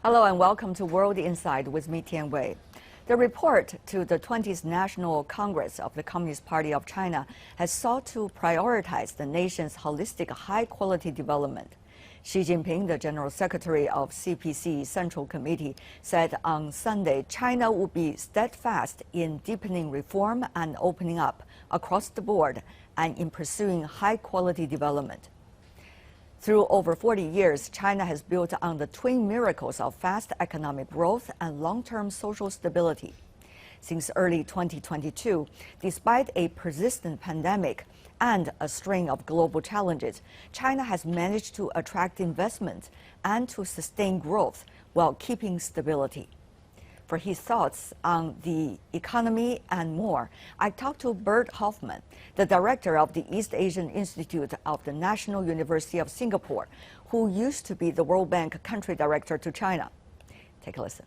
Hello and welcome to World Insight with me, Tian Wei. The report to the 20th National Congress of the Communist Party of China has sought to prioritize the nation's holistic high-quality development. Xi Jinping, the General Secretary of CPC Central Committee, said on Sunday China would be steadfast in deepening reform and opening up across the board and in pursuing high-quality development. Through over 40 years, China has built on the twin miracles of fast economic growth and long-term social stability. Since early 2022, despite a persistent pandemic and a string of global challenges, China has managed to attract investment and to sustain growth while keeping stability. For his thoughts on the economy and more, I talked to Bert Hofman, the director of the East Asian Institute of the National University of Singapore, who used to be the World Bank country director to China. Take a listen.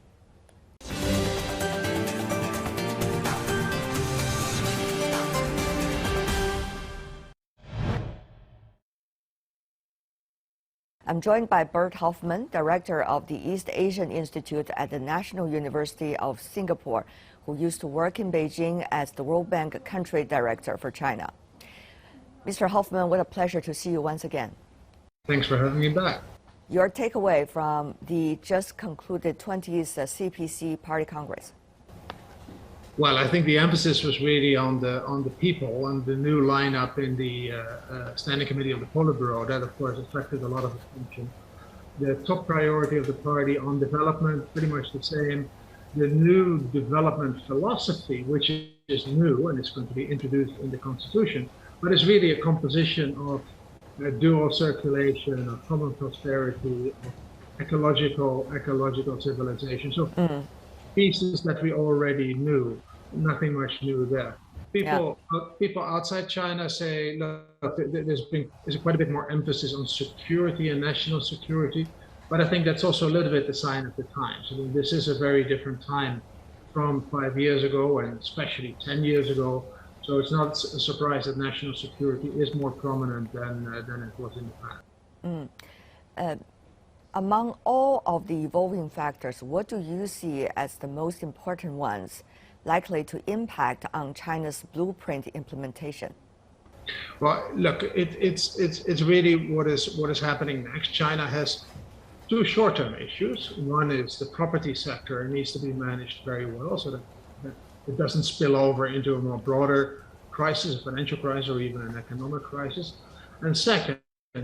I'm joined by Bert Hofman, director of the East Asian Institute at the National University of Singapore, who used to work in Beijing as the World Bank country director for China. Mr. Hofman, what a pleasure to see you once again. Thanks for having me back. Your takeaway from the just concluded 20th CPC Party Congress? Well, I think the emphasis was really on the people and the new lineup in the Standing Committee of the Politburo. That, of course, attracted a lot of attention. The top priority of the party on development, pretty much the same. The new development philosophy, which is new and is going to be introduced in the Constitution, but is really a composition of dual circulation, of common prosperity, of ecological civilization. So pieces that we already knew. Nothing much new there. People outside China say, look, there's quite a bit more emphasis on security and national security, but I think that's also a little bit the sign of the times. I mean, this is a very different time from 5 years ago and especially 10 years ago. So it's not a surprise that national security is more prominent than it was in the past. Among all of the evolving factors, what do you see as the most important ones likely to impact on China's blueprint implementation? Well, look, it's really what is happening next. China has two short-term issues. One is the property sector. It needs to be managed very well so that it doesn't spill over into a more broader crisis, a financial crisis, or even an economic crisis. And second,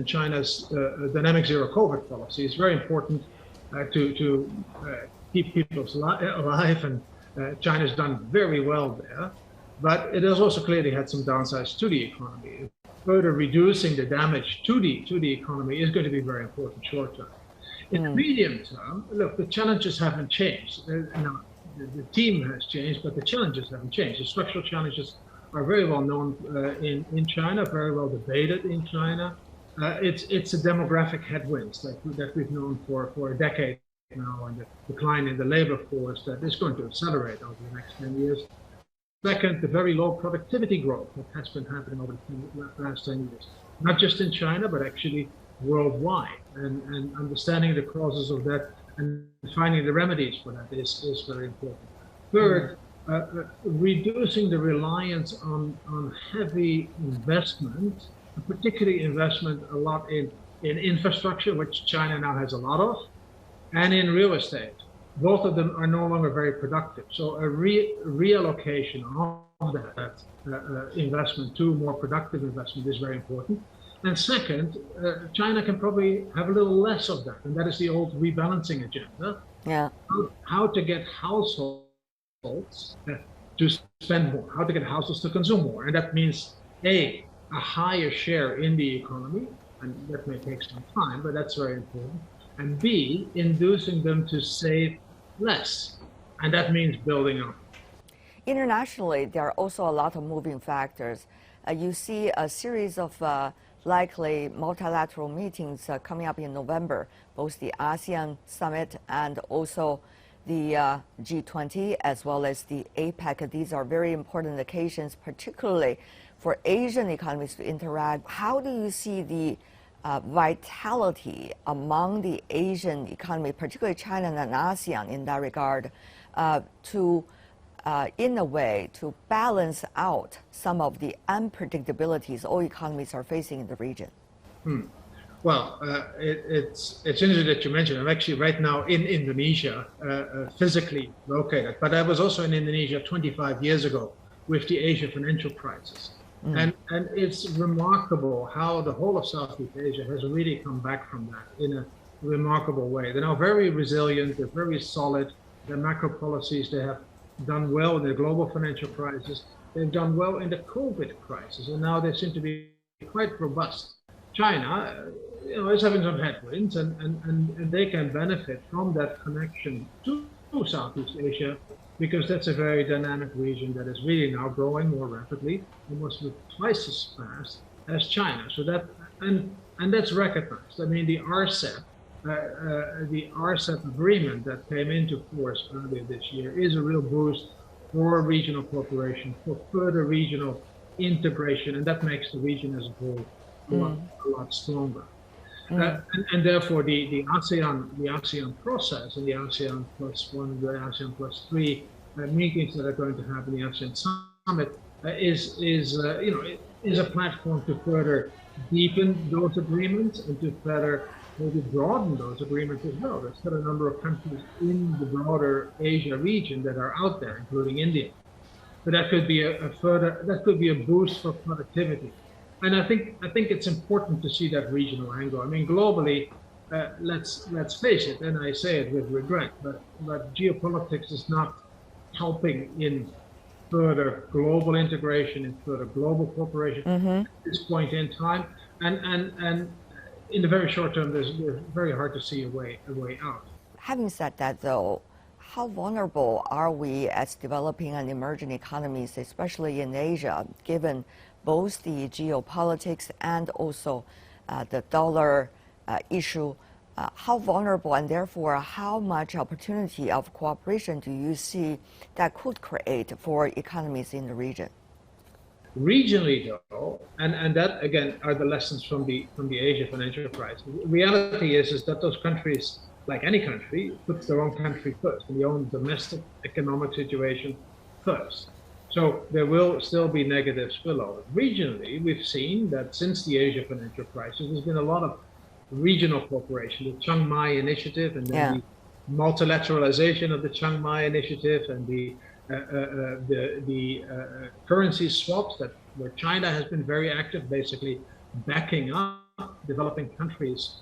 China's dynamic zero COVID policy is very important to keep people alive, and China's done very well there, but it has also clearly had some downsides to the economy. Further reducing the damage to the economy is going to be very important short term. In the medium term, look, the challenges haven't changed. The team has changed, but the challenges haven't changed. The structural challenges are very well known in China, very well debated in China. It's a demographic headwinds that we've known for a decade now, and the decline in the labor force that is going to accelerate over the next 10 years. Second, the very low productivity growth that has been happening over the last 10 years, not just in China, but actually worldwide. And understanding the causes of that and finding the remedies for that is very important. Third, reducing the reliance on heavy investment, particularly investment a lot in infrastructure, which China now has a lot of, and in real estate. Both of them are no longer very productive. So a reallocation of that investment to more productive investment is very important. And second, China can probably have a little less of that, and that is the old rebalancing agenda. Yeah. How to get households to spend more, how to get households to consume more. And that means a higher share in the economy, and that may take some time, but that's very important. And B, inducing them to save less, and that means building up. Internationally, there are also a lot of moving factors. You see a series of likely multilateral meetings coming up in November, both the ASEAN summit and also the G20, as well as the APEC. These are very important occasions, particularly for Asian economies to interact. How do you see the vitality among the Asian economy, particularly China and ASEAN in that regard, in a way, to balance out some of the unpredictabilities all economies are facing in the region? Well, it's interesting that you mentioned. I'm actually right now in Indonesia, physically located, but I was also in Indonesia 25 years ago with the Asia financial crisis. And it's remarkable how the whole of Southeast Asia has really come back from that in a remarkable way. They're now very resilient, they're very solid, their macro policies, they have done well in the global financial crisis, they've done well in the COVID crisis, and now they seem to be quite robust. China, is having some headwinds, and they can benefit from that connection to Southeast Asia, because that's a very dynamic region that is really now growing more rapidly, almost twice as fast as China. So that and that's recognized. I mean, the RCEP agreement that came into force earlier this year is a real boost for regional cooperation, for further regional integration, and that makes the region as a whole a lot stronger. And therefore, the ASEAN process and the ASEAN +1, the ASEAN +3 meetings that are going to happen, the ASEAN summit is a platform to further deepen those agreements and to further maybe broaden those agreements as well. There's still a number of countries in the broader Asia region that are out there, including India. But that could be a boost for productivity. And I think it's important to see that regional angle. I mean, globally, let's face it, and I say it with regret, but geopolitics is not helping in further global integration, in further global cooperation at this point in time. And in the very short term, there's very hard to see a way out. Having said that, though, how vulnerable are we as developing and emerging economies, especially in Asia, given both the geopolitics and also the dollar issue? How vulnerable, and therefore how much opportunity of cooperation do you see that could create for economies in the region? Regionally, though, and that again are the lessons from the Asia financial crisis. The reality is that those countries, like any country, puts their own country first, and their own domestic economic situation first. So there will still be negative spillover. Regionally, we've seen that since the Asia financial crisis, there's been a lot of regional cooperation, the Chiang Mai Initiative, and then the multilateralization of the Chiang Mai Initiative, and the currency swaps where China has been very active, basically backing up developing countries'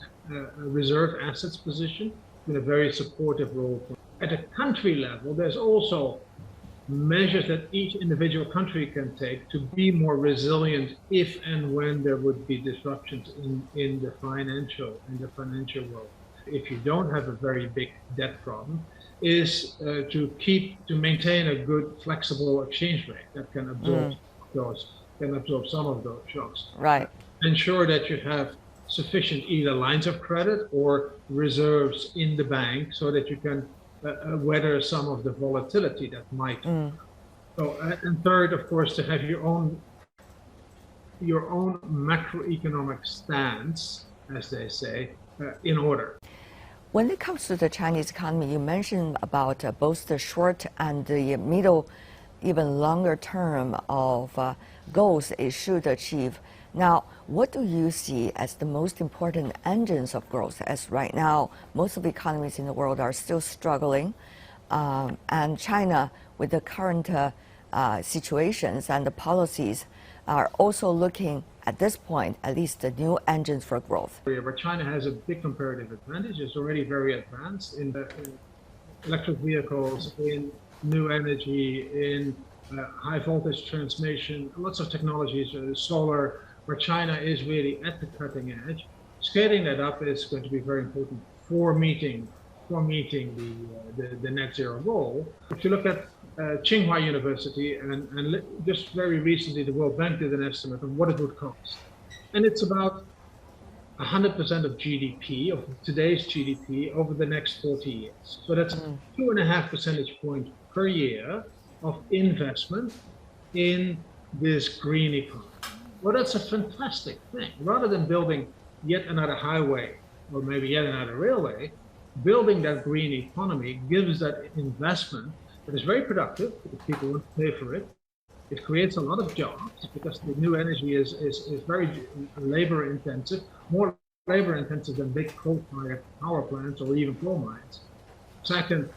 reserve assets position in a very supportive role. At a country level, there's also measures that each individual country can take to be more resilient if and when there would be disruptions in the financial world. If you don't have a very big debt problem, is to maintain a good flexible exchange rate that can absorb some of those shocks. Right. Ensure that you have sufficient either lines of credit or reserves in the bank so that you can weather some of the volatility that might. So, and third, of course, to have your own macroeconomic stance, as they say, in order. When it comes to the Chinese economy, you mentioned about both the short and the middle, even longer term of goals it should achieve. Now, what do you see as the most important engines of growth? As right now, most of the economies in the world are still struggling, and China, with the current situations and the policies, are also looking, at this point, at least the new engines for growth. Where China has a big comparative advantage, it's already very advanced in electric vehicles, in new energy, in high voltage transmission, lots of technologies, solar, where China is really at the cutting edge. Scaling that up is going to be very important for meeting the net zero goal. If you look at Tsinghua University, and just very recently the World Bank did an estimate of what it would cost. And it's about 100% of GDP, of today's GDP, over the next 40 years. So that's 2.5 percentage points per year of investment in this green economy. Well, that's a fantastic thing. Rather than building yet another highway or maybe yet another railway, building that green economy gives that investment that is very productive because people want to pay for it. It creates a lot of jobs because the new energy is very labor intensive, more labor intensive than big coal-fired power plants or even coal mines. Second,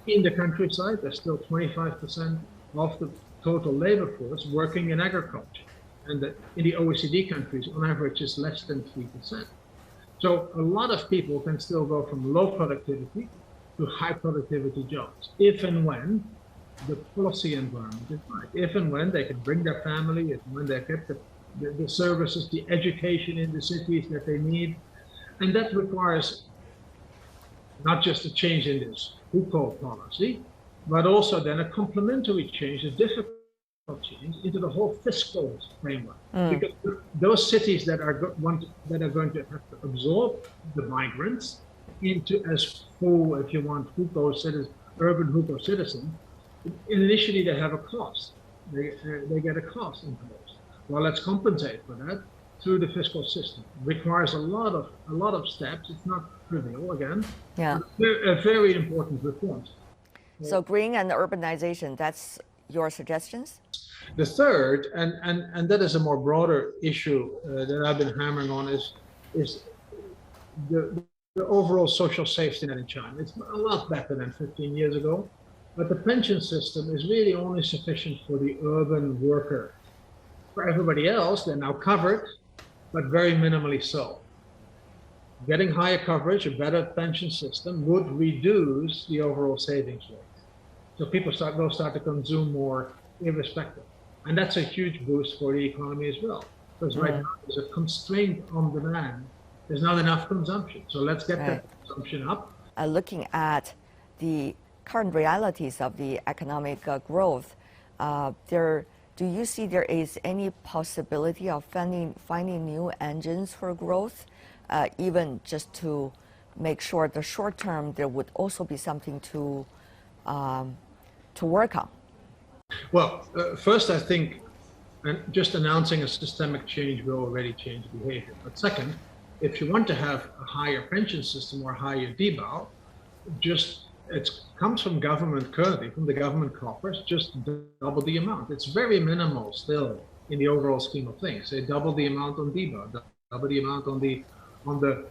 in the countryside, there's still 25% of the total labor force working in agriculture. And in the OECD countries, on average, is less than 3%. So a lot of people can still go from low productivity to high productivity jobs, if and when the policy environment is right, if and when they can bring their family, if and when they get the services, the education in the cities that they need. And that requires not just a change in this hukou policy, but also then a complementary change, a difficult change into the whole fiscal framework. Because those cities that are going to have to absorb the migrants into as full, if you want, hukou citizens, urban hukou citizens, initially they have a cost. They get a cost imposed. Well, let's compensate for that through the fiscal system. It requires a lot of steps. It's not trivial, again. Yeah. A very important reforms. So green and urbanization, that's your suggestions? The third, and that is a more broader issue that I've been hammering on, is the overall social safety net in China. It's a lot better than 15 years ago, but the pension system is really only sufficient for the urban worker. For everybody else, they're now covered, but very minimally so. Getting higher coverage, a better pension system would reduce the overall savings rate. So people will start to consume more irrespective. And that's a huge boost for the economy as well. Because right now there's a constraint on demand. There's not enough consumption. So let's get that consumption up. Looking at the current realities of the economic growth, do you see there is any possibility of finding new engines for growth, even just to make sure the short term there would also be something to work on? Well, first, I think just announcing a systemic change will already change behavior. But second, if you want to have a higher pension system or higher DBAO, it comes from government currently, from the government coffers, just double the amount. It's very minimal still in the overall scheme of things. They double the amount on DBAO, double the amount on the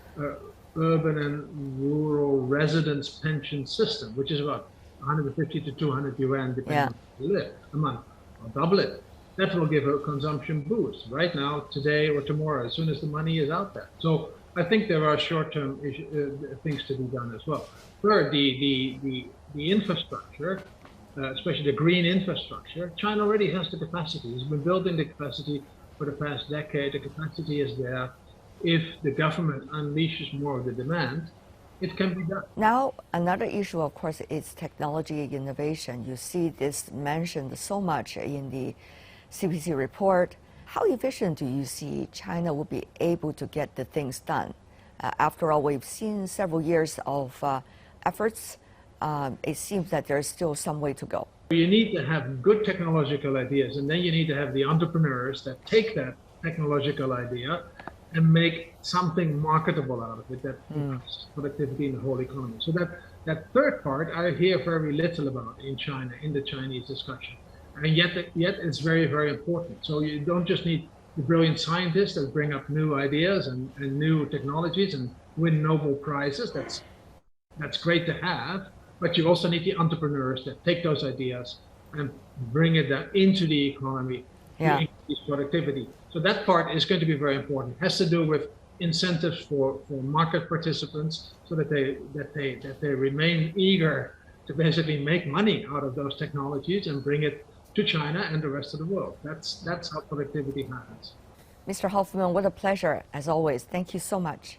urban and rural residence pension system, which is about 150 to 200 yuan, depending on where you live, a month. I'll double it. That will give a consumption boost right now, today or tomorrow, as soon as the money is out there. So I think there are short-term things to be done as well. Third, the infrastructure, especially the green infrastructure, China already has the capacity. It's been building the capacity for the past decade. The capacity is there. If the government unleashes more of the demand, it can be done. Now, another issue, of course, is technology innovation. You see this mentioned so much in the CPC report. How efficient do you see China will be able to get the things done? After all, we've seen several years of efforts. It seems that there's still some way to go. You need to have good technological ideas, and then you need to have the entrepreneurs that take that technological idea and make something marketable out of it that increases productivity in the whole economy. So that third part I hear very little about in China, in the Chinese discussion. And yet it's very, very important. So you don't just need the brilliant scientists that bring up new ideas and new technologies and win Nobel Prizes. That's great to have, but you also need the entrepreneurs that take those ideas and bring it into the economy to increase productivity. So that part is going to be very important. It has to do with incentives for market participants so that they remain eager to basically make money out of those technologies and bring it to China and the rest of the world. That's how productivity happens. Mr. Hofman, what a pleasure, as always. Thank you so much.